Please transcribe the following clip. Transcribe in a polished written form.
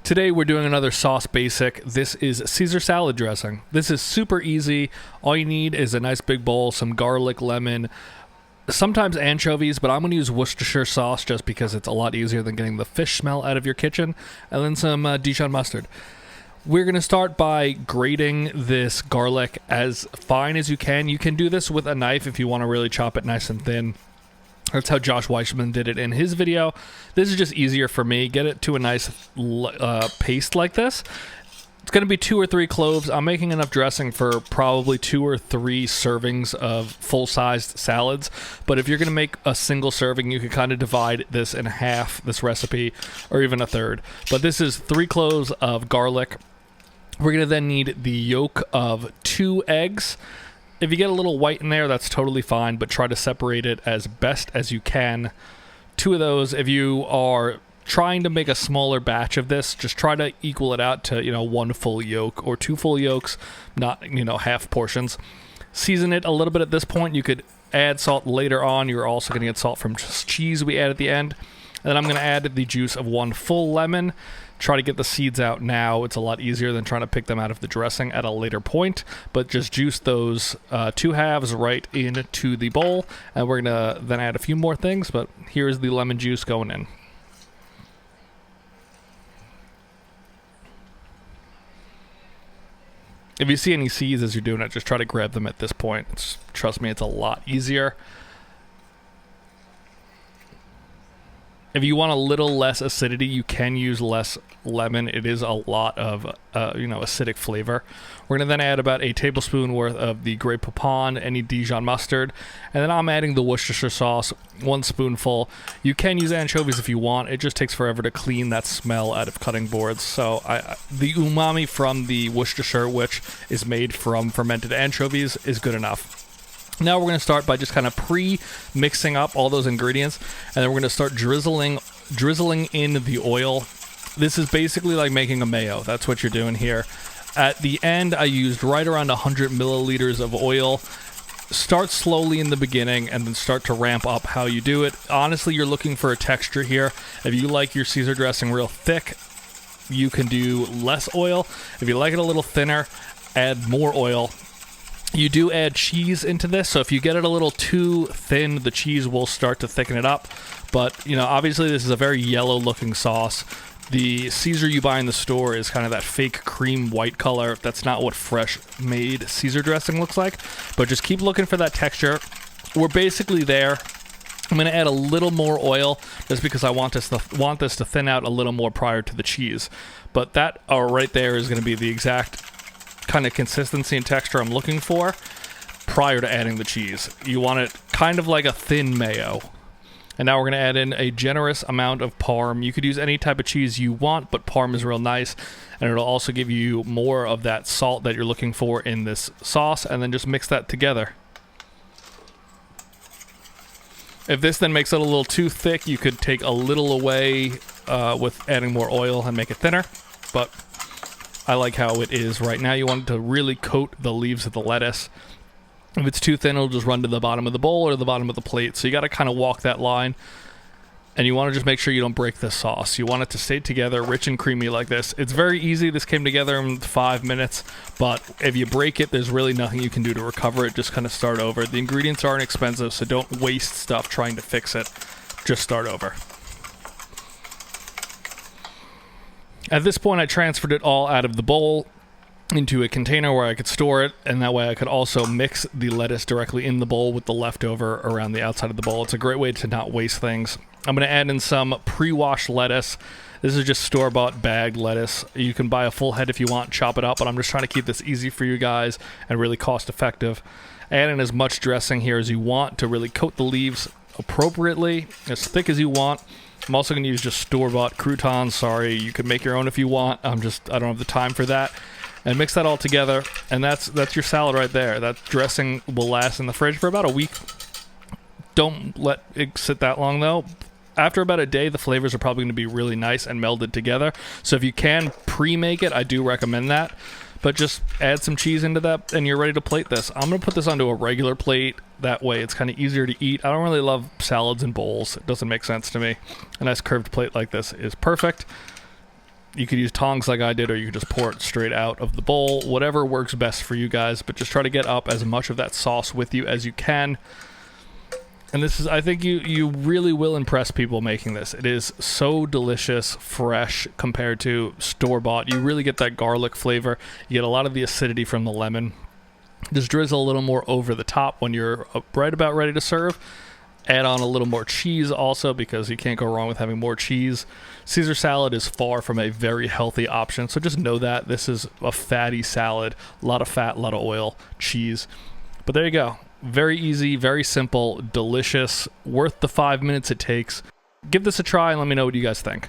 Today we're doing another sauce basic. This is Caesar salad dressing. This is super easy. All you need is a nice big bowl, some garlic, lemon, sometimes anchovies, but I'm going to use Worcestershire sauce just because it's a lot easier than getting the fish smell out of your kitchen, and then some Dijon mustard. We're going to start by grating this garlic as fine as you can. You can do this with a knife if you want to really chop it nice and thin. That's how Josh Weissman did it in his video. This is just easier for me. Get it to a nice paste like this. It's going to be 2 or 3 cloves. I'm making enough dressing for probably 2 or 3 servings of full-sized salads. But if you're going to make a single serving, you can kind of divide this in half, this recipe, or even a third. But this is 3 cloves of garlic. We're going to then need the yolk of 2 eggs. If you get a little white in there, that's totally fine, but try to separate it as best as you can. 2 of those. If you are trying to make a smaller batch of this, just try to equal it out to, 1 full yolk or 2 full yolks, not, half portions. Season it a little bit at this point. You could add salt later on. You're also going to get salt from just cheese we add at the end. And then I'm going to add the juice of 1 full lemon. Try to get the seeds out now. It's a lot easier than trying to pick them out of the dressing at a later point. But just juice those 2 halves right into the bowl. And we're going to then add a few more things. But here's the lemon juice going in. If you see any seeds as you're doing it, just try to grab them at this point. Trust me, it's a lot easier. If you want a little less acidity, you can use less lemon. It is a lot of, acidic flavor. We're going to then add about a tablespoon worth of the Grey Poupon, any Dijon mustard, and then I'm adding the Worcestershire sauce, 1 spoonful. You can use anchovies if you want. It just takes forever to clean that smell out of cutting boards. So the umami from the Worcestershire, which is made from fermented anchovies, is good enough. Now we're going to start by just kind of pre-mixing up all those ingredients, and then we're going to start drizzling in the oil. This is basically like making a mayo. That's what you're doing here. At the end, I used right around 100 milliliters of oil. Start slowly in the beginning and then start to ramp up how you do it. Honestly, you're looking for a texture here. If you like your Caesar dressing real thick, you can do less oil. If you like it a little thinner, add more oil. You do add cheese into this, so if you get it a little too thin, the cheese will start to thicken it up. But, obviously this is a very yellow-looking sauce. The Caesar you buy in the store is kind of that fake cream white color. That's not what fresh-made Caesar dressing looks like. But just keep looking for that texture. We're basically there. I'm going to add a little more oil just because I want this to thin out a little more prior to the cheese. But that right there is going to be the exact kind of consistency and texture I'm looking for prior to adding the cheese. You want it kind of like a thin mayo. And now we're going to add in a generous amount of parm. You could use any type of cheese you want, but parm is real nice, and it'll also give you more of that salt that you're looking for in this sauce, and then just mix that together. If this then makes it a little too thick, you could take a little away with adding more oil and make it thinner, but I like how it is right now. You want it to really coat the leaves of the lettuce. If it's too thin, it'll just run to the bottom of the bowl or the bottom of the plate. So you got to kind of walk that line. And you want to just make sure you don't break the sauce. You want it to stay together, rich and creamy like this. It's very easy. This came together in 5 minutes. But if you break it, there's really nothing you can do to recover it. Just kind of start over. The ingredients aren't expensive, so don't waste stuff trying to fix it. Just start over. At this point, I transferred it all out of the bowl into a container where I could store it, and that way I could also mix the lettuce directly in the bowl with the leftover around the outside of the bowl. It's a great way to not waste things. I'm going to add in some pre-washed lettuce. This is just store-bought bagged lettuce. You can buy a full head if you want, chop it up, but I'm just trying to keep this easy for you guys and really cost-effective. Add in as much dressing here as you want to really coat the leaves appropriately, as thick as you want. I'm also going to use just store-bought croutons. Sorry, you could make your own if you want. I don't have the time for that. And mix that all together, and that's your salad right there. That dressing will last in the fridge for about a week. Don't let it sit that long, though. After about a day, the flavors are probably going to be really nice and melded together. So if you can pre-make it, I do recommend that. But just add some cheese into that, and you're ready to plate this. I'm going to put this onto a regular plate. That way it's kind of easier to eat. I don't really love salads in bowls. It doesn't make sense to me. A nice curved plate like this is perfect. You could use tongs like I did, or you could just pour it straight out of the bowl. Whatever works best for you guys, but just try to get up as much of that sauce with you as you can. And this is, I think you really will impress people making this. It is so delicious, fresh compared to store-bought. You really get that garlic flavor. You get a lot of the acidity from the lemon. Just drizzle a little more over the top when you're right about ready to serve. Add on a little more cheese also, because you can't go wrong with having more cheese. Caesar salad is far from a very healthy option, so just know that. This is a fatty salad. A lot of fat, a lot of oil, cheese. But there you go. Very easy, very simple, delicious, worth the 5 minutes it takes. Give this a try and let me know what you guys think.